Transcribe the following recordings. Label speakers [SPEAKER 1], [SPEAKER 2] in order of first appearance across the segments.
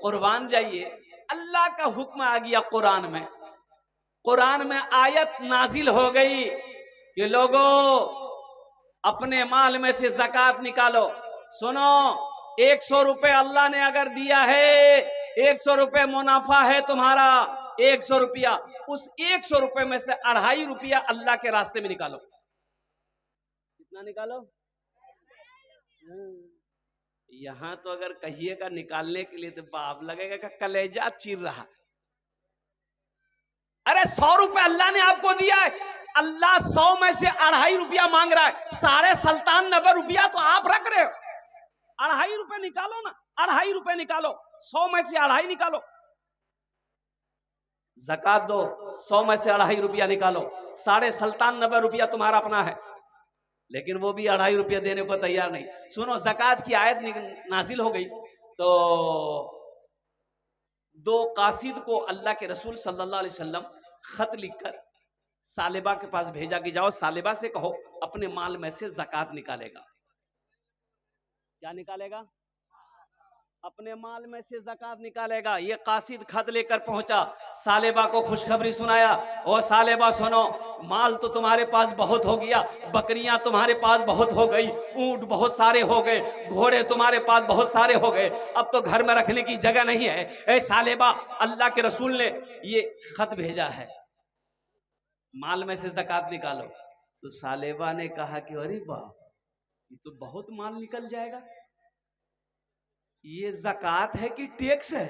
[SPEAKER 1] कुर्बान जाइए, अल्लाह का हुक्म आ गया कुरान में आयत नाजिल हो गई कि लोगों अपने माल में से ज़कात निकालो। सुनो, 100 रुपए अल्लाह ने अगर दिया है, 100 रुपए मुनाफा है तुम्हारा, 100 रुपया, उस 100 रुपए में से 2.5 रुपया अल्लाह के रास्ते में निकालो। कितना निकालो? यहां तो अगर कहिएगा निकालने के लिए तो बाप लगेगा कि कलेजा चीर रहा। अरे 100 रुपए अल्लाह ने आपको दिया है, अल्लाह 100 में से 2.5 रुपया मांग रहा है, 97.5 रुपया तो आप रख रहे हो। 2.5 रुपए निकालो ना, 2.5 रुपए निकालो, 100 में से 2.5 निकालो, ज़कात दो, 100 में से 2.5 रुपया निकालो, 97.5 रुपया तुम्हारा अपना है, लेकिन वो भी 2.5 रुपया देने को तैयार नहीं। सुनो, ज़कात की आयत नाजिल हो गई तो 2 कासिद को अल्लाह के रसूल सल्लल्लाहु अलैहि वसल्लम खत लिखकर सालेबा के पास भेजा कि जाओ सालेबा से कहो अपने माल में से ज़कात निकालेगा। क्या निकालेगा? अपने माल में से ज़कात निकालेगा। ये कासिद खत लेकर पहुंचा, सालेबा को खुशखबरी सुनाया, और सालेबा सुनो, माल तो तुम्हारे पास बहुत हो गया, बकरियां तुम्हारे पास बहुत हो गई, ऊंट बहुत सारे हो गए, घोड़े तुम्हारे पास बहुत सारे हो गए, अब तो घर में रखने की जगह नहीं है। ए सालेबा, अल्लाह के रसूल ने ये खत भेजा है, माल में से ज़कात निकालो। तो सालेबा ने कहा कि अरे बाप, ये तो बहुत माल निकल जाएगा, ये ज़कात है कि टैक्स है?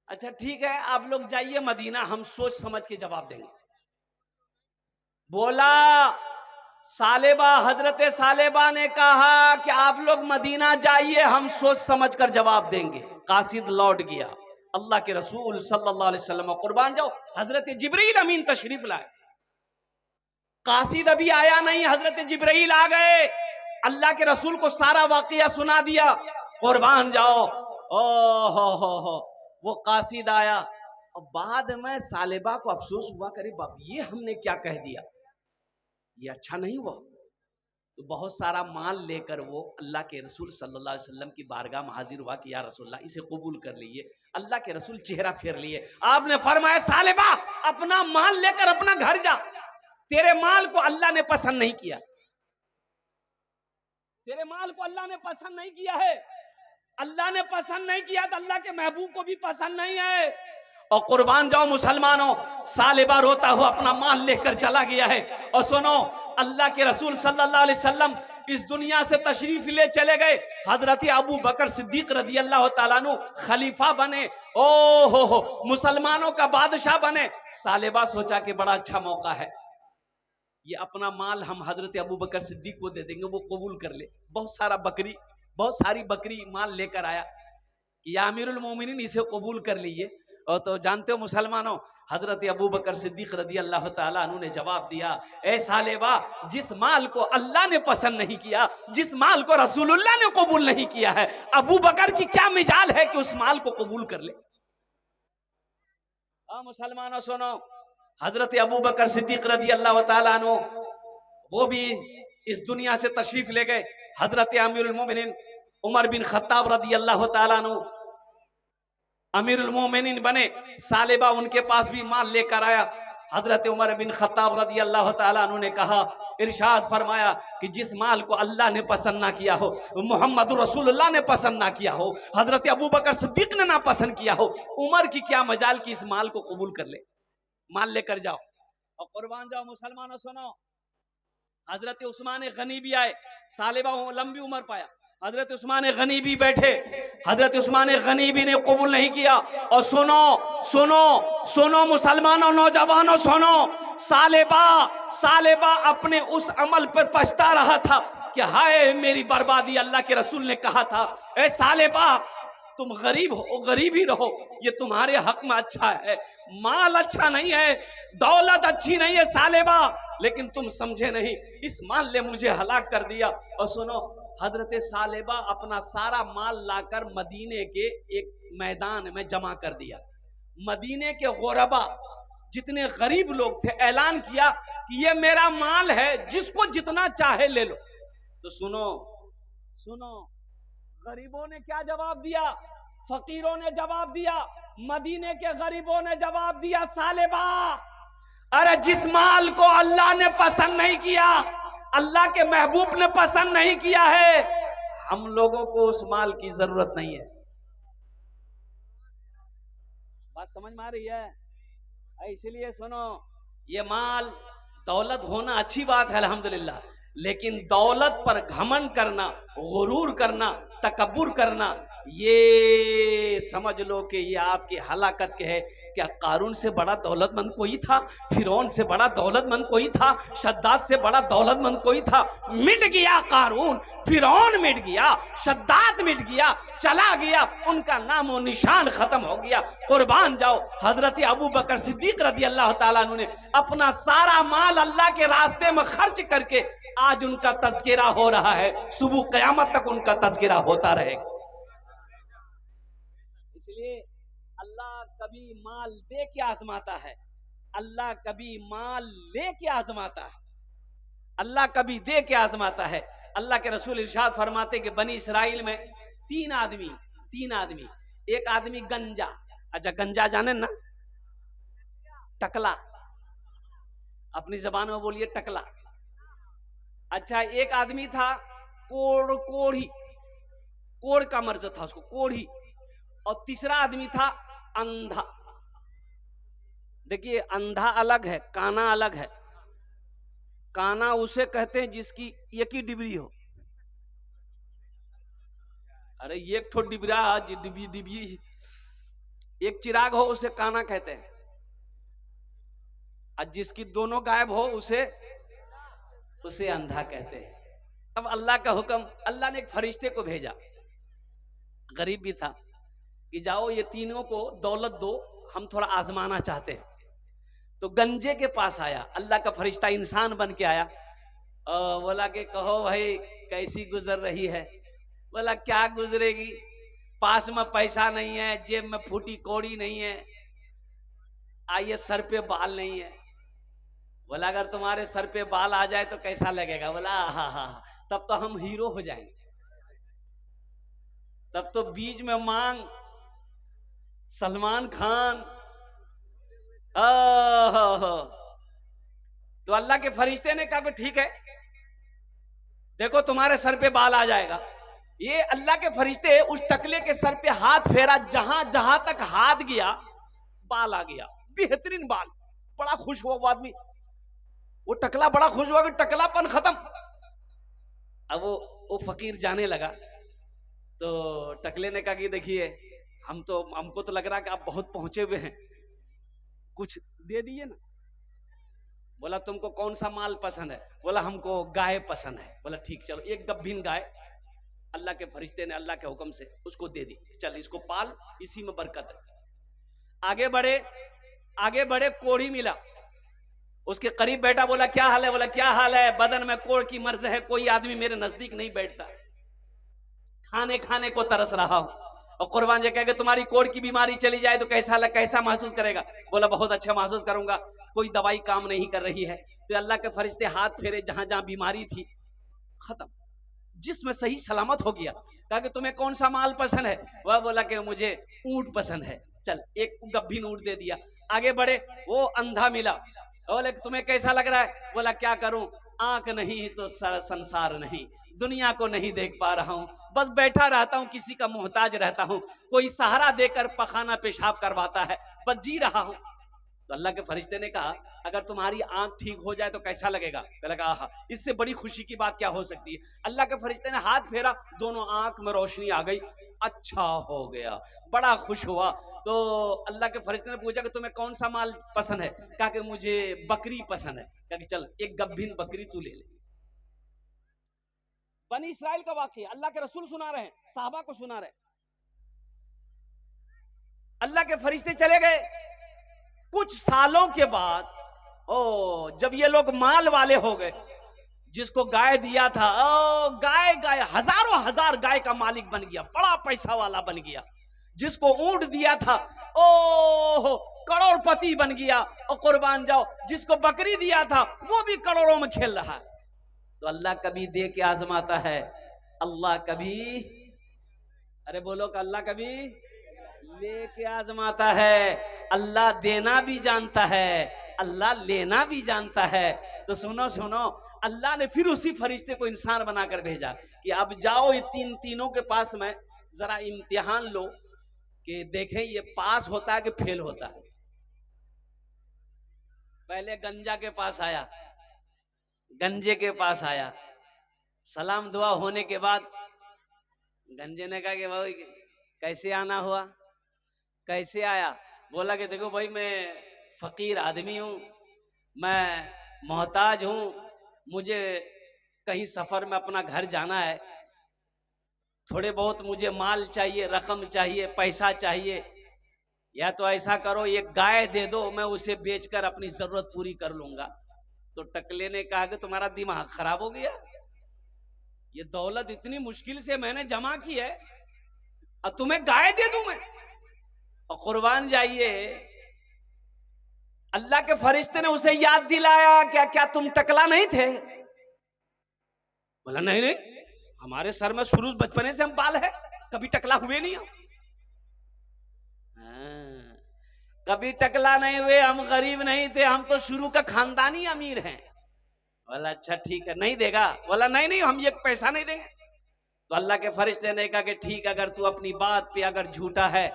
[SPEAKER 1] अच्छा ठीक है, आप लोग जाइए मदीना, हम सोच समझ के जवाब देंगे। बोला सालेबा, हजरत सालेबा ने कहा कि आप लोग मदीना जाइए, हम सोच समझ कर जवाब देंगे। कासिद लौट गया, अल्लाह के रसूल सल्लल्लाहु अलैहि वसल्लम कुर्बान जाओ, हजरत जिब्रील अमीन तशरीफ लाए। कासिद अभी आया नहीं, हजरत जिब्रील आ गए, अल्लाह के रसूल को सारा वाकया सुना दिया, कुर्बान जाओ। हो, वो कासिद आया, और बाद में सालेबा को अफसोस हुआ, करे बाप ये हमने क्या कह दिया, ये अच्छा नहीं हुआ। तो बहुत सारा माल लेकर वो अल्लाह के रसूल सल्लल्लाहु अलैहि वसल्लम की बारगाह में हाजिर हुआ कि या रसूलल्लाह, इसे कबूल कर लीजिए। अल्लाह के रसूल चेहरा फेर लिए, आपने फरमाया सालेबा अपना माल लेकर अपना घर जा, तेरे माल को अल्लाह ने पसंद नहीं किया, तेरे माल को अल्लाह ने पसंद नहीं किया है, अल्लाह ने पसंद नहीं किया तो अल्लाह के महबूब को भी पसंद नहीं है। और कुर्बान जाओ मुसलमानों, सालेबा रोता हुआ अपना माल लेकर चला गया है। और सुनो, अल्लाह के रसूल सल्लल्लाहु अलैहि वसल्लम इस दुनिया से तशरीफ ले चले गए, हजरत अबू बकर सिद्दीक रजी अल्लाह तआला अन्हु खलीफा बने, ओ हो मुसलमानों का बादशाह बने। सालेबा सोचा कि बड़ा अच्छा मौका है, ये अपना माल हम हजरत अबू बकर सिद्दीक को दे देंगे, वो कबूल कर ले। बहुत सारी बकरी माल लेकर आया कि या अमीरुल मोमिनीन, इसे कबूल कर लीजिए। और तो जानते हो मुसलमानों, हजरत अबू बकर सिद्दीक रदी अल्लाह तआला अन्हु ने जवाब दिया, ए सालेबा, जिस माल को अल्लाह ने पसंद नहीं किया, जिस माल को रसूलुल्लाह ने कबूल नहीं किया है, अबू बकर की क्या मिजाल है कि उस माल को कबूल कर ले। मुसलमानों सुनो, हजरत अबू बकर सिद्दीक रदी अल्लाह तआला अन्हु वो भी इस दुनिया से तशरीफ ले गए। हजरत अमीरुल मोमिनीन उमर बिन खत्ताब रदी अल्लाह तआला अन्हु अमीरुल मोमिनीन बने, सालेबा उनके पास भी माल लेकर आया। हजरत उमर बिन खत्ताब रदी अल्लाह तआला अन्हु ने कहा, इरशाद फरमाया कि जिस माल को अल्लाह ने पसंद ना किया हो, मोहम्मद रसूलुल्लाह ने पसंद ना किया हो, हजरत अबू बकर सिद्दीक ने ना पसंद किया हो, उमर की क्या मजाल कि इस माल को कबूल कर ले, माल लेकर जाओ और कुर्बान जाओ। मुसलमानों सुनो, हजरत उस्मान गनी भी आए, सालेबा लंबी उम्र पाया, हजरत उस्मान गनी भी बैठे, हजरत उस्मान गनी भी ने कबूल नहीं किया। और सुनो सुनो सुनो मुसलमानों, नौजवानों सुनो, सालेबा अपने उस अमल पर पछता रहा था कि हाय मेरी बर्बादी। अल्लाह के रसूल ने कहा था, ए सालेबा तुम गरीब हो, गरीब ही रहो, ये तुम्हारे हक में अच्छा है, माल अच्छा नहीं है, दौलत अच्छी नहीं है सालेबा, लेकिन तुम समझे नहीं, इस माल ने मुझे हलाक कर दिया। और सुनो, हजरत सालेबा अपना सारा माल लाकर मदीने के एक मैदान में जमा कर दिया। मदीने के गुरबा जितने गरीब लोग थे, ऐलान किया कि ये मेरा माल है, जिसको जितना चाहे ले लो। तो सुनो सुनो, गरीबों ने क्या जवाब दिया, फकीरों ने जवाब दिया, मदीने के गरीबों ने जवाब दिया, सालेबा, अरे जिस माल को अल्लाह ने पसंद नहीं किया, अल्लाह के महबूब ने पसंद नहीं किया है, हम लोगों को उस माल की जरूरत नहीं है। बात समझ में आ रही है? इसलिए सुनो, ये माल दौलत होना अच्छी बात है अल्हम्दुलिल्लाह, लेकिन दौलत पर घमंड करना, गुरूर करना, तकब्बुर करना, ये समझ लो कि ये आपकी हलाकत के है। क्या कारून से बड़ा दौलतमंद कोई था? फिरौन से बड़ा दौलतमंद कोई था? शद्दाद से बड़ा दौलतमंद कोई था? मिट गया कारून, फिरौन मिट गया, शद्दाद मिट गया, चला गया, उनका नामो निशान खत्म हो गया। कुर्बान जाओ, हजरत अबू बकर सिद्दीक रज़ी अल्लाह ताला अन्हु ने अपना सारा माल अल्लाह के रास्ते में खर्च करके आज उनका तज़किरा हो रहा है, सुबह क़यामत तक उनका तज़किरा होता रहेगा। इसलिए अल्लाह कभी माल दे के आजमाता है, अल्लाह कभी माल ले के आजमाता है, अल्लाह कभी दे के आजमाता है। अल्लाह के रसूल इरशाद फरमाते कि बनी इसराइल में तीन आदमी, एक आदमी गंजा, अच्छा गंजा जाने ना, टकला, अपनी जबान में बोलिए टकला। अच्छा एक आदमी था कोढ़ी, कोढ़ का मर्ज था उसको, कोढ़ी। और तीसरा आदमी था अंधा। देखिए अंधा अलग है, काना अलग है। काना उसे कहते हैं जिसकी एक ही डिबरी हो। अरे एक ठो डिबरा, डिबी एक चिराग हो उसे काना कहते हैं, और जिसकी दोनों गायब हो उसे अंधा कहते हैं। अब अल्लाह का हुक्म, अल्लाह ने एक फरिश्ते को भेजा, गरीब भी था, कि जाओ ये तीनों को दौलत दो, हम थोड़ा आजमाना चाहते हैं। तो गंजे के पास आया, अल्लाह का फरिश्ता इंसान बन के आया, बोला कि कहो भाई कैसी गुजर रही है? बोला क्या गुजरेगी, पास में पैसा नहीं है, जेब में फूटी कौड़ी नहीं है, आइए सर पे बाल नहीं है। बोला अगर तुम्हारे सर पे बाल आ जाए तो कैसा लगेगा? बोला हा, तब तो हम हीरो हो जाएंगे, तब तो बीच में मांग सलमान खान। तो अल्लाह के फरिश्ते ने कहा ठीक है, देखो तुम्हारे सर पे बाल आ जाएगा। ये अल्लाह के फरिश्ते उस टकले के सर पे हाथ फेरा, जहां जहां तक हाथ गया बाल आ गया, बेहतरीन बाल। बड़ा खुश हुआ वो आदमी, वो टकला बड़ा खुश हुआ कि टकलापन खत्म। अब वो फकीर जाने लगा, तो टकले ने कहा कि देखिए हमको तो लग रहा कि आप बहुत पहुंचे हुए हैं, कुछ दे दिए ना। बोला तुमको कौन सा माल पसंद है? बोला हमको गाय पसंद है। बोला ठीक, चलो एक गब्भीन गाय अल्लाह के फरिश्ते ने अल्लाह के हुक्म से उसको दे दी, चल इसको पाल, इसी में बरकत है। आगे बढ़े कोढ़ी मिला, उसके करीब बैठा, बोला क्या हाल है? बोला क्या हाल है? बदन में कोढ़ की मर्ज है, कोई आदमी मेरे नजदीक नहीं बैठता, खाने को तरस रहा हूं। और कुर्बान जी कहेगा तुम्हारी कोढ़ की बीमारी चली जाए तो कैसा महसूस करेगा? बोला बहुत अच्छा महसूस करूंगा, कोई दवाई काम नहीं कर रही है। तो अल्लाह के फरिश्ते हाथ फेरे, जहां जहां बीमारी थी खत्म, जिसमें सही सलामत हो गया। कहा कि तुम्हें कौन सा माल पसंद है? वह बोला कि मुझे ऊंट पसंद है, चल एक गब्भीन ऊंट दे दिया। आगे बढ़े, वो अंधा मिला, बोले तुम्हें कैसा लग रहा है? बोला क्या करूं, आंख नहीं तो संसार नहीं, दुनिया को नहीं देख पा रहा हूं, बस बैठा रहता हूं, किसी का मोहताज रहता हूं, कोई सहारा देकर पखाना पेशाब करवाता है, बस जी रहा हूं। तो अल्लाह के फरिश्ते ने कहा अगर तुम्हारी आंख ठीक हो जाए तो कैसा लगेगा? लगा आहा, इससे बड़ी खुशी की बात क्या हो सकती है? अल्लाह के फरिश्ते ने हाथ फेरा, दोनों आंख में रोशनी आ गई, अच्छा हो गया, बड़ा खुश हुआ। तो अल्लाह के फरिश्ते ने पूछा कि तुम्हें कौन सा माल पसंद है? कहा कि मुझे बकरी पसंद है। कहा कि चल एक गब्भीन बकरी तू ले ले। बनी इसराइल का वाकया अल्लाह के रसूल सुना रहे हैं, साहबा को सुना रहे। अल्लाह के फरिश्ते चले गए। कुछ सालों के बाद जब ये लोग माल वाले हो गए, जिसको गाय दिया था गाय हजारों हजार गाय का मालिक बन गया, बड़ा पैसा वाला बन गया। जिसको ऊंट दिया था करोड़पति बन गया। और कुर्बान जाओ, जिसको बकरी दिया था वो भी करोड़ों में खेल रहा है। तो अल्लाह कभी दे के आजमाता है, अल्लाह कभी, अरे बोलो कि अल्लाह कभी लेके आजमाता है। अल्लाह देना भी जानता है, अल्लाह लेना भी जानता है। तो सुनो सुनो, अल्लाह ने फिर उसी फरिश्ते को इंसान बनाकर भेजा कि अब जाओ ये तीनों के पास में जरा इम्तिहान लो कि देखें ये पास होता है कि फेल होता है। पहले गंजा के पास आया, गंजे के पास आया, सलाम दुआ होने के बाद गंजे ने कहा कि भाई कैसे आना हुआ, कैसे आया? बोला कि देखो भाई मैं फकीर आदमी हूं, मैं मोहताज हूं, मुझे कहीं सफर में अपना घर जाना है, थोड़े बहुत मुझे माल चाहिए, रकम चाहिए, पैसा चाहिए, या तो ऐसा करो एक गाय दे दो, मैं उसे बेचकर अपनी जरूरत पूरी कर लूंगा। तो टकले ने कहा कि तुम्हारा दिमाग खराब हो गया, ये दौलत इतनी मुश्किल से मैंने जमा की है और तुम्हें गाय दे दूं मैं? और कुर्बान जाइए, अल्लाह के फरिश्ते ने उसे याद दिलाया, क्या क्या तुम टकला नहीं थे? बोला नहीं नहीं, हमारे सर में शुरू बचपने से हम बाल है, कभी टकला हुए नहीं हम। कभी टकला नहीं हुए, हम गरीब नहीं थे, हम तो शुरू का खानदानी अमीर हैं। बोला अच्छा ठीक है, नहीं देगा? बोला नहीं नहीं, हम ये पैसा नहीं देंगे। तो अल्लाह के फरिश्ते ने कहा कि ठीक, अगर तू अपनी बात पे अगर झूठा है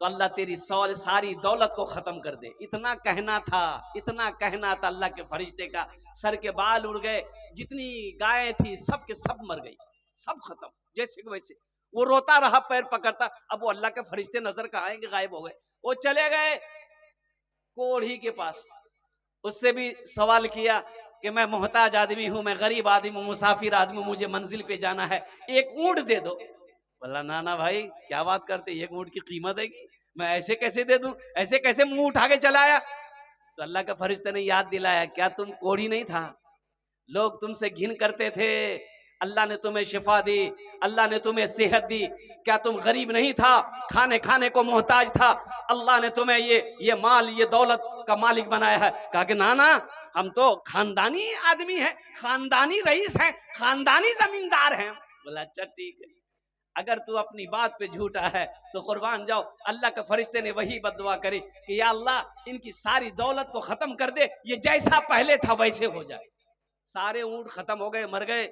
[SPEAKER 1] तो अल्लाह तेरी सारी दौलत को खत्म कर दे। इतना कहना था, इतना कहना था अल्लाह के फरिश्ते का, सर के बाल उड़ गए, जितनी गायें थी सब के सब मर गई, सब खत्म जैसे कि वैसे। वो रोता रहा, पैर पकड़ता। अब वो अल्लाह के फरिश्ते नजर कहाँ आएंगे, गायब हो गए। वो चले गए कोढ़ी के पास, उससे भी सवाल किया कि मैं मोहताज आदमी हूं, मैं गरीब आदमी हूं, मुसाफिर आदमी हूं, मुझे मंजिल पे जाना है, एक ऊंट दे दो। बोला ना ना भाई क्या बात करते, एक ऊंट की कीमत है कि मैं ऐसे कैसे दे दूं, ऐसे कैसे मुंह उठा के चला आया? तो अल्लाह का फरिश्ते ने याद दिलाया, क्या तुम कोढ़ी नहीं था? लोग तुमसे घिन करते थे, अल्लाह ने तुम्हें शिफा दी, अल्लाह ने तुम्हें सेहत दी। क्या तुम गरीब नहीं था, खाने खाने को मोहताज था? अल्लाह ने तुम्हें ये माल, ये दौलत का मालिक बनाया है। कहा कि ना ना, हम तो खानदानी आदमी हैं, खानदानी रईस हैं, खानदानी जमींदार हैं। बोला अच्छा ठीक है, अगर तू अपनी बात पे झूठा है तो कुर्बान जाओ। अल्लाह के फरिश्ते ने वही बद्दुआ करी कि या अल्लाह इनकी सारी दौलत को खत्म कर दे, ये जैसा पहले था वैसे हो जाए। सारे ऊंट खत्म हो गए, मर गए,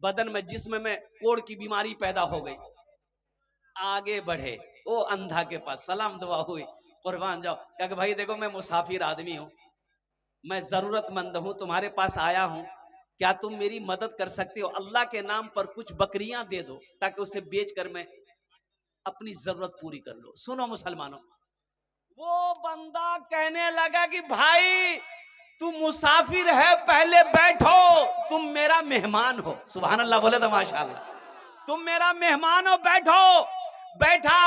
[SPEAKER 1] बदन में जिस्म में कोढ़ की बीमारी पैदा हो गई। आगे बढ़े वो अंधा के पास, सलाम दुआ हुई, कुर्बान जाओ। कहा कि भाई देखो मैं मुसाफिर आदमी हूं, मैं जरूरतमंद हूं, तुम्हारे पास आया हूं, क्या तुम मेरी मदद कर सकते हो? अल्लाह के नाम पर कुछ बकरियां दे दो ताकि उसे बेचकर मैं अपनी जरूरत पूरी कर लो। सुनो मुसलमानों, वो बंदा कहने लगा कि भाई तुम मुसाफिर है, पहले बैठो, तुम मेरा मेहमान हो। सुभान अल्लाह बोले तो माशाअल्लाह, तुम मेरा मेहमान हो, बैठो। बैठा,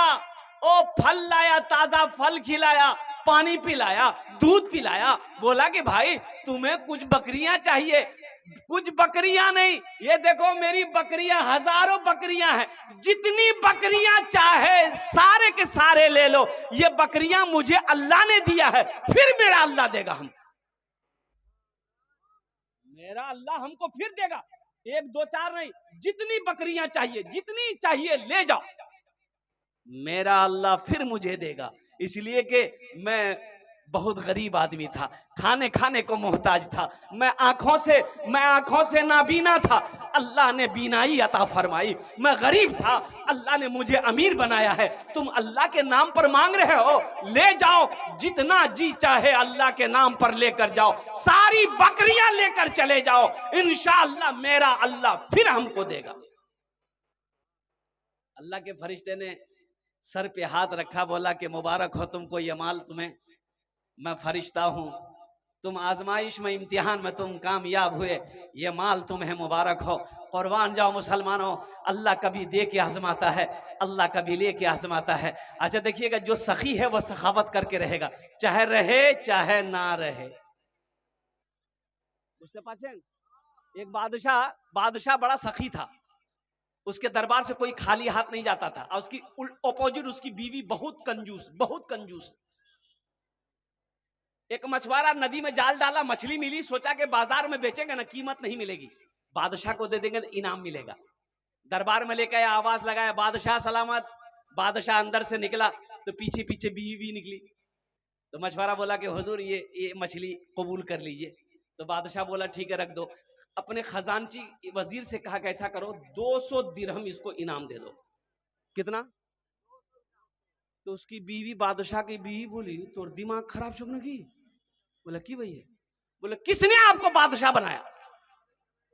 [SPEAKER 1] ओ फल लाया, ताजा फल खिलाया, पानी पिलाया, दूध पिलाया। बोला कि भाई तुम्हें कुछ बकरियां चाहिए? कुछ बकरियां नहीं, ये देखो मेरी बकरियां हजारों बकरियां हैं, जितनी बकरियां चाहे सारे के सारे ले लो, ये बकरियां मुझे अल्लाह ने दिया है, फिर मेरा अल्लाह देगा हम, मेरा अल्लाह हमको फिर देगा। एक दो चार नहीं, जितनी बकरियां चाहिए, जितनी चाहिए ले जाओ, मेरा अल्लाह फिर मुझे देगा। इसलिए कि मैं बहुत गरीब आदमी था, खाने खाने को मोहताज था, मैं आंखों से नाबीना था, अल्लाह ने बीनाई अता फरमाई। मैं गरीब था, अल्लाह ने मुझे अमीर बनाया है। तुम अल्लाह के नाम पर मांग रहे हो, ले जाओ, जितना जी चाहे अल्लाह के नाम पर लेकर जाओ, सारी बकरियां लेकर चले जाओ, इंशाअल्लाह मेरा अल्लाह फिर हमको देगा। अल्लाह के फरिश्ते ने सर पे हाथ रखा, बोला कि मुबारक हो तुमको ये माल, तुम्हें मैं फरिश्ता हूं, तुम आजमाइश में, इम्तिहान में तुम कामयाब हुए, ये माल तुम्हें मुबारक हो। कुर्बान जाओ मुसलमानों, अल्लाह कभी दे के आजमाता है, अल्लाह कभी ले के आजमाता है। अच्छा देखिएगा, जो सखी है वो सखावत करके रहेगा, चाहे रहे चाहे ना रहे। उससे पाछे एक बादशाह बड़ा सखी था, उसके दरबार से कोई खाली हाथ नहीं जाता था, और उसकी अपोजिट उसकी बीवी बहुत कंजूस, बहुत कंजूस। एक मछुआरा नदी में जाल डाला, मछली मिली, सोचा कि बाजार में बेचेंगे ना, कीमत नहीं मिलेगी, बादशाह को दे देंगे तो इनाम मिलेगा। दरबार में लेकर आया, आवाज लगाया, बादशाह सलामत, बादशाह अंदर से निकला तो पीछे पीछे बीवी भी निकली। तो मछुआरा बोला कि हुजूर ये मछली कबूल कर लीजिए। तो बादशाह बोला ठीक है रख दो। अपने खजानची वजीर से कहा कि ऐसा करो 200 दिरहम इसको इनाम दे दो। कितना? तो उसकी बीवी, बादशाह की बीवी बोली तो दिमाग खराब शुक्र की। बोला कि भैया, बोला किसने आपको बादशाह बनाया?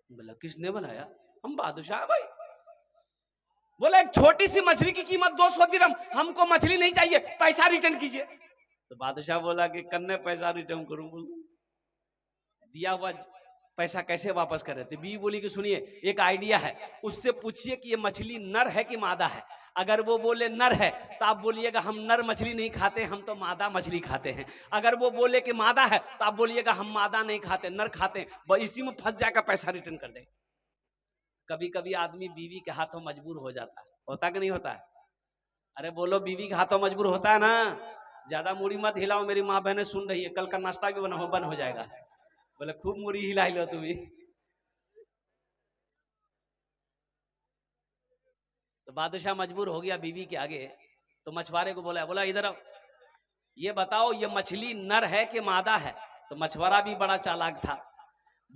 [SPEAKER 1] बोला किसने बनाया, हम बादशाह भाई। बोला एक छोटी सी मछली की कीमत 200 दिरहम, हमको मछली नहीं चाहिए, पैसा रिटर्न कीजिए। तो बादशाह बोला कि कन्ने पैसा रिटर्न करूं? बोल दिया हुआ पैसा कैसे वापस कर रहे थे? बीवी बोली कि सुनिए एक आइडिया है, उससे पूछिए कि ये मछली नर है कि मादा है। अगर वो बोले नर है तो आप बोलिएगा हम नर मछली नहीं खाते, हम तो मादा मछली खाते हैं। अगर वो बोले कि मादा है तो आप बोलिएगा हम मादा नहीं खाते, नर खाते हैं। वो इसी में फंस जाकर पैसा रिटर्न कर दे। कभी कभी आदमी बीवी के हाथों मजबूर हो जाता है, होता कि नहीं होता है? अरे बोलो, बीवी के हाथों मजबूर होता है ना। ज्यादा मूड़ी मत हिलाओ, मेरी माँ बहनें सुन रही है, कल का नाश्ता भी बंद हो जाएगा। बोले खूब मूड़ी हिला लो तुम्हें। तो बादशाह मजबूर हो गया बीवी के आगे। तो मछुआरे को बोला इधर आओ, ये बताओ ये मछली नर है कि मादा है? तो मछुआरा भी बड़ा चालाक था,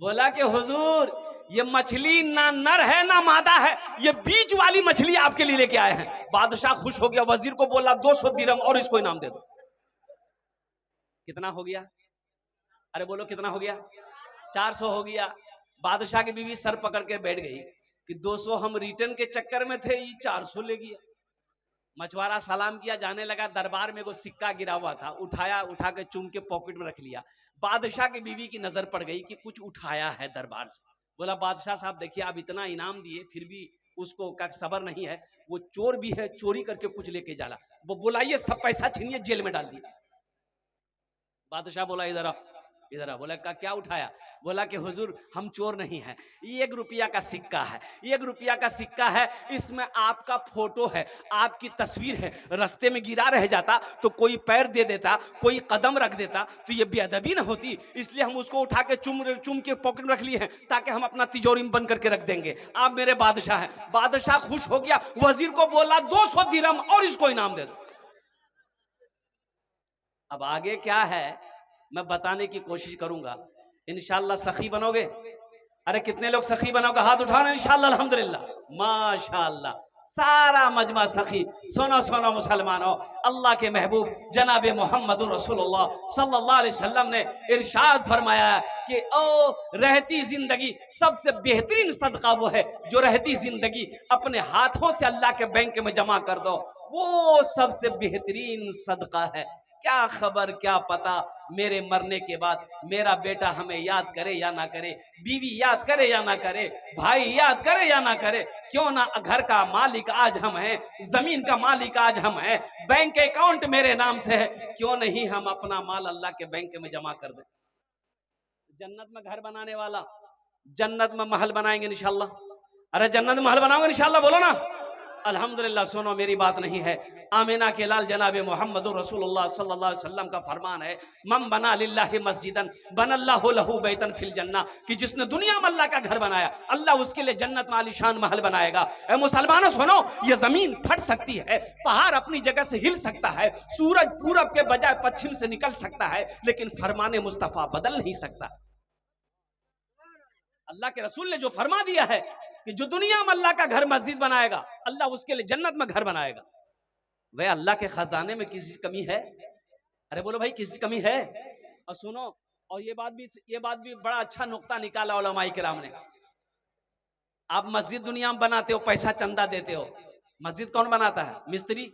[SPEAKER 1] बोला कि हुजूर ये मछली ना नर है ना मादा है, ये बीच वाली मछली आपके लिए लेके आए हैं। बादशाह खुश हो गया, वजीर को बोला 200 दिरहम और इसको इनाम दे दो। कितना हो गया? अरे बोलो कितना हो गया? 400 हो गया। बादशाह की बीवी सर पकड़ के बैठ गई कि 200 हम रिटर्न के चक्कर में थे, ये 400 ले गया। मछुआरा सलाम किया, जाने लगा। दरबार में को सिक्का गिरा हुआ था, उठाया, उठा के चुम के पॉकेट में रख लिया। बादशाह की बीवी की नजर पड़ गई कि कुछ उठाया है दरबार से। बोला बादशाह साहब देखिए, आप इतना इनाम दिए फिर भी उसको का सबर नहीं है, वो चोर भी है, चोरी करके कुछ लेके जाला। वो बुलाइए, सब पैसा छीनिए, जेल में डाल दिया। बादशाह बोला इधर आओ, इधर आ। बोला क्या उठाया? बोला कि हुजूर हम चोर नहीं है, ये 1 रुपया का सिक्का है, 1 रुपया का सिक्का है, इसमें आपका फोटो है, आपकी तस्वीर है। रास्ते में गिरा रह जाता तो कोई पैर दे देता, कोई कदम रख देता तो ये बेअदबी ना होती, इसलिए हम उसको उठा के चुम के पॉकेट में रख लिए हैं, ताकि हम अपना तिजोरी में बंद करके रख देंगे। आप मेरे बादशाह हैं। बादशाह खुश हो गया, वजीर को बोला 200 दिरहम और इसको इनाम दे दो। अब आगे क्या है मैं बताने की कोशिश करूंगा। इंशाअल्लाह सखी बनोगे? अरे कितने लोग सखी बनोगे? हाथ उठाना इंशाअल्लाह। अल्हम्दुलिल्लाह, माशाअल्लाह, सारा मजमा सखी। सोना सोना मुसलमानों, अल्लाह के महबूब जनाब मोहम्मद रसूलुल्लाह सल्लल्लाहु अलैहि वसल्लम ने इरशाद फरमाया कि ओ रहती जिंदगी सबसे बेहतरीन सदका वो है जो रहती जिंदगी अपने हाथों से अल्लाह के बैंक में जमा कर दो, वो सबसे बेहतरीन सदका है। क्या खबर, क्या पता मेरे मरने के बाद मेरा बेटा हमें याद करे या ना करे, बीवी याद करे या ना करे, भाई याद करे या ना करे, क्यों ना घर का मालिक आज हम हैं, जमीन का मालिक आज हम हैं, बैंक अकाउंट मेरे नाम से है, क्यों नहीं हम अपना माल अल्लाह के बैंक में जमा कर दें। जन्नत में घर बनाने वाला, जन्नत में महल बनाएंगे इंशाल्लाह। अरे जन्नत में महल बनाओगे इंशाल्लाह, बोलो ना अल्हम्दुलिल्लाह। सुनो मेरी बात नहीं है, आमिना के लाल जनाब मोहम्मद रसूलुल्लाह सल्लल्लाहु अलैहि वसल्लम का फरमान है, मम बना लिल्लाहि मस्जिदन बनल्लाहु लहू बैतन फिल जन्ना, कि जिसने दुनिया में अल्लाह का घर बनाया अल्लाह उसके लिए जन्नत में आलीशान महल बनाएगा। ए मुसलमानों सुनो, ये जमीन फट सकती है, पहाड़ अपनी जगह से हिल सकता है, सूरज पूरब के बजाय पश्चिम से निकल सकता है, लेकिन फरमाने मुस्तफा बदल नहीं सकता। अल्लाह के रसूल ने जो फरमा दिया है कि जो दुनिया में अल्लाह का घर मस्जिद बनाएगा अल्लाह उसके लिए जन्नत में घर बनाएगा। वह अल्लाह के खजाने में किसी कमी है? अरे बोलो भाई, किसी कमी है? और सुनो, और ये बात भी बड़ा अच्छा नुक्ता निकाला उलमाए किराम ने। आप मस्जिद दुनिया में बनाते हो, पैसा चंदा देते हो, मस्जिद कौन बनाता है? मिस्त्री।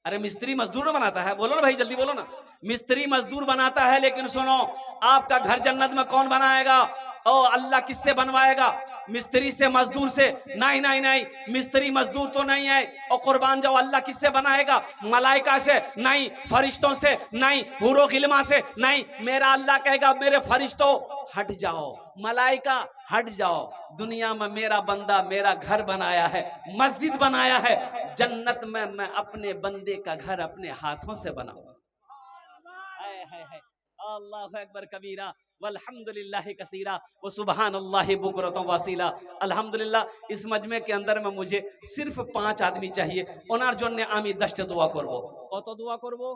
[SPEAKER 1] अरे मिस्त्री मजदूर बनाता है, बोलो ना भाई, जल्दी बोलो ना। मिस्त्री मजदूर बनाता है, लेकिन सुनो आपका घर जन्नत में कौन बनाएगा? ओ अल्लाह किससे बनवाएगा? मिस्त्री से, मजदूर से? नहीं नहीं नहीं, मिस्त्री मजदूर तो नहीं है। और कुर्बान जाओ, अल्लाह किससे बनाएगा? मलाइका से नहीं, फरिश्तों से नहीं, हुरो गिलमा से नहीं। मेरा अल्लाह कहेगा मेरे फरिश्तों हट जाओ, मलाइका हट जाओ, दुनिया में मेरा बंदा मेरा घर बनाया है, मस्जिद बनाया है, जन्नत में मैं अपने बंदे का घर अपने हाथों से बनाऊंगा। अल्लाहु अकबर कबीरा वल्हम्दुलिल्लाहि कसीरा व सुबहानल्लाहि बुकरतम वसीला। अल्हम्दुलिल्लाह इस मजमे के अंदर में मुझे सिर्फ 5 आदमी चाहिए। ओनार जन्य आमी 10 दुआ करबो। कत दुआ करबो?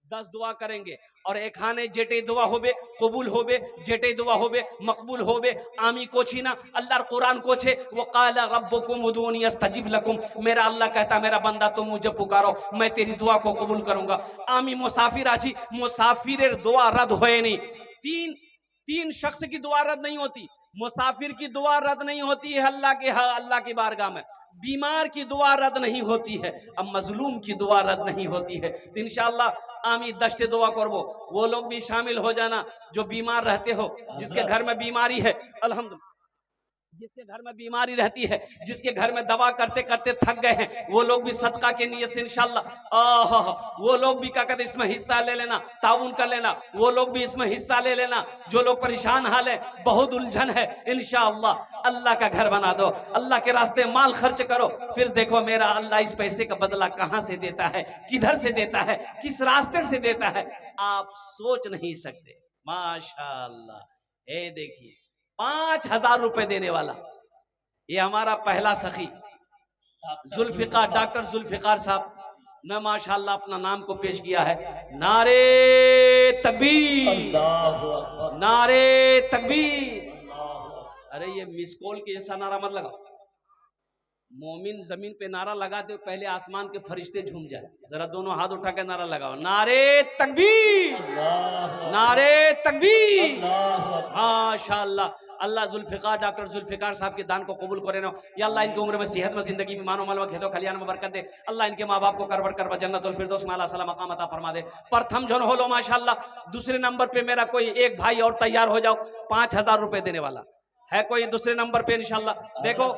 [SPEAKER 1] 10 दुआ करेंगे और एखाने जेटे दुआ होबे कबूल होबे, जेटे दुआ होबे मकबूल होबे। आमी कोची ना अल्लाहर कुरान कोछे वो काला रब्बुकुम उदूनी अस्तजिब लकुम। मेरा अल्लाह कहता मेरा बंदा तुम मुझे पुकारो मैं तेरी दुआ को कबूल करूंगा। आमी मुसाफिर आछी, मुसाफिरेर दुआ रद्द होए नहीं। तीन शख्स की दुआ रद्द नहीं होती। मुसाफिर की दुआ रद्द नहीं होती है अल्लाह की बारगाह में। बीमार की दुआ रद्द नहीं होती है। अब मजलूम की दुआ रद्द नहीं होती है। तो इंशाअल्लाह आमी 10 दुआ करबो। वो लोग भी शामिल हो जाना जो बीमार रहते हो, जिसके घर में बीमारी है। अल्हम्दुलिल्लाह जिसके घर में बीमारी रहती है, जिसके घर में दवा करते करते थक गए हैं, वो लोग भी सदका के नियत से इंशाअल्लाह वो लोग भी क्या कहते इसमें हिस्सा ले लेना, ताउन कर लेना। वो लोग भी इसमें हिस्सा ले लेना। जो लोग परेशान हाल है, बहुत उलझन है, इंशाअल्लाह अल्लाह का घर बना दो। अल्लाह के रास्ते माल खर्च करो, फिर देखो मेरा अल्लाह इस पैसे का बदला कहां से देता है, किधर से देता है, किस रास्ते से देता है, आप सोच नहीं सकते। माशाअल्लाह। ये देखिए 5,000 रुपए देने वाला ये हमारा पहला सखी जुल्फिकार, डॉक्टर जुल्फिकार साहब ने माशाअल्लाह अपना नाम को पेश किया है। नारे तकबीर, नारे तकबीर। अरे ये मिस कॉल के जैसा नारा मत लगाओ। मोमिन जमीन पे नारा लगाते हो पहले आसमान के फरिश्ते झूम जाए। जरा दोनों हाथ उठा के नारा लगाओ, नारे तकबीर, नारे तकबीर। माशाअल्लाह। अल्लाह जुल्फिकार, डॉक्टर जुल्फिकार साहब के दान को कबूल करे ना। या अल्लाह इनकी उम्र में सेहत में जिंदगी में मानो मालवा खेतो खलियान में बरकत दे। अल्लाह इनके माँ बाप को करवर करवा जन्नतुल फिरदौस में आला सलाम मकाम अता फरमा दे। प्रथम जन हो लो माशाअल्लाह। दूसरे नंबर पे मेरा कोई एक भाई और तैयार हो जाओ, 5,000 रुपए देने वाला है कोई दूसरे नंबर पे इंशाअल्लाह। देखो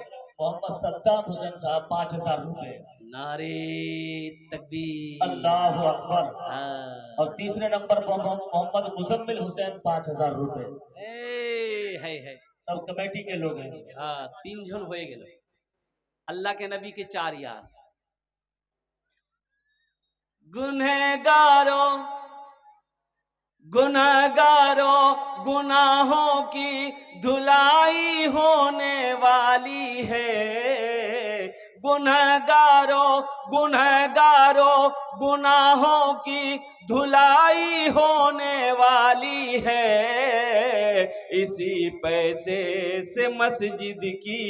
[SPEAKER 2] मोहम्मद सद्दाम हुसैन साहब 5,000 रुपए।
[SPEAKER 1] नारे तकबीर,
[SPEAKER 2] अल्लाहु अकबर। और तीसरे नंबर पर मोहम्मद मुजम्मिल हुसैन 5,000 रुपए।
[SPEAKER 1] है
[SPEAKER 2] सब कमेटी के लोग हैं।
[SPEAKER 1] हाँ 3 जन हो गए। अल्लाह के नबी के 4 यार। गुनहगारों गुनहगारों गुनाहों की धुलाई होने वाली है। गुनहगारों गुनहगारों गुनाहों की धुलाई होने वाली है। इसी पैसे से मस्जिद की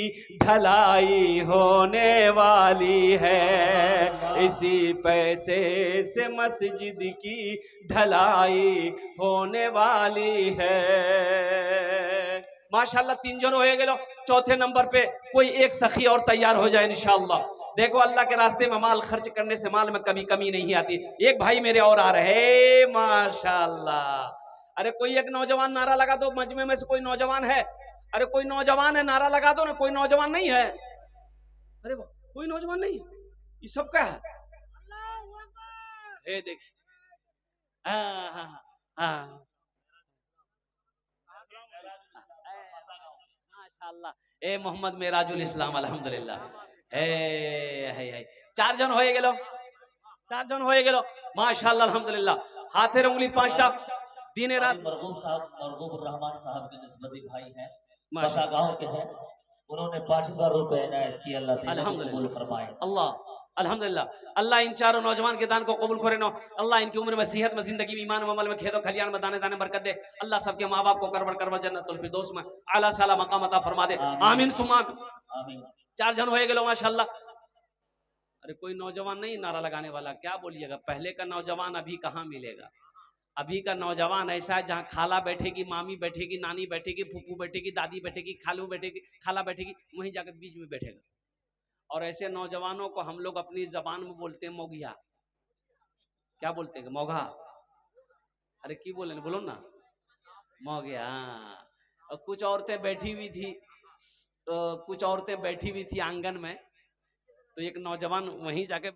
[SPEAKER 1] ढलाई होने वाली है। इसी पैसे से मस्जिद की ढलाई होने वाली है। माशाअल्लाह 3 जन हो गए। चौथे नंबर पे कोई एक सखी और तैयार हो जाए इंशाअल्लाह। देखो अल्लाह के रास्ते में माल खर्च करने से माल में कभी कमी नहीं आती। एक भाई मेरे और आ रहे हैं माशाअल्लाह। अरे कोई एक नौजवान नारा लगा दो, मजमे में से कोई नौजवान है? अरे कोई नौजवान है, नारा लगा दो ना। कोई नौजवान नहीं है? अरे कोई नौजवान नहीं, ये सब क्या है? ए देखिए हाँ हाँ हाँ माशाअल्लाह। ए मोहम्मद मेराजुल इस्लाम अल्हम्दुलिल्लाह। है 4 जन हो गेलो, 4 जन हो गेलो माशाअल्लाह अल्हम्दुलिल्लाह। हाथे उंगली 5टा दिन रात।
[SPEAKER 2] मरगूब साहब, मरगूब रहमान साहब के निस्बती भाई हैं, बसा गांव के हैं। उन्होंने 5,000 रुपए इनायत किए। अल्लाह कबूल फरमाए।
[SPEAKER 1] अल्लाह अल्हम्दुलिल्लाह। अल्लाह इन चारों नौजवान के दान को कबूल करे नो। अल्लाह इनकी उम्र में सेहत में जिंदगी में ईमान अमल में खेतों खलियान में दाने दाने बरकत दे। अल्लाह सबके माँ बाप को करवर करवर जन्नतुल फिरदौस में आला साला मकाम अता फरमा दे। आमीन सुमा आमीन। 4 जन हो गए माशाअल्लाह। अरे कोई नौजवान नहीं नारा लगाने वाला? क्या बोलिएगा, पहले का नौजवान अभी कहाँ मिलेगा। अभी का नौजवान ऐसा है जहाँ खाला बैठेगी, मामी बैठेगी, नानी बैठेगी, फूफू बैठेगी, दादी बैठेगी, खालू बैठेगी, खाला बैठेगी, वहीं जाकर बीच में बैठेगा। और ऐसे नौजवानों को हम लोग अपनी जबान में बोलते हैं मोगिया। क्या बोलते हैं? मोघा। अरे की बोले, बोलो ना मोगिया। और कुछ औरतें बैठी हुई थी, तो कुछ औरतें बैठी हुई थी आंगन में, तो एक नौजवान वहीं जाके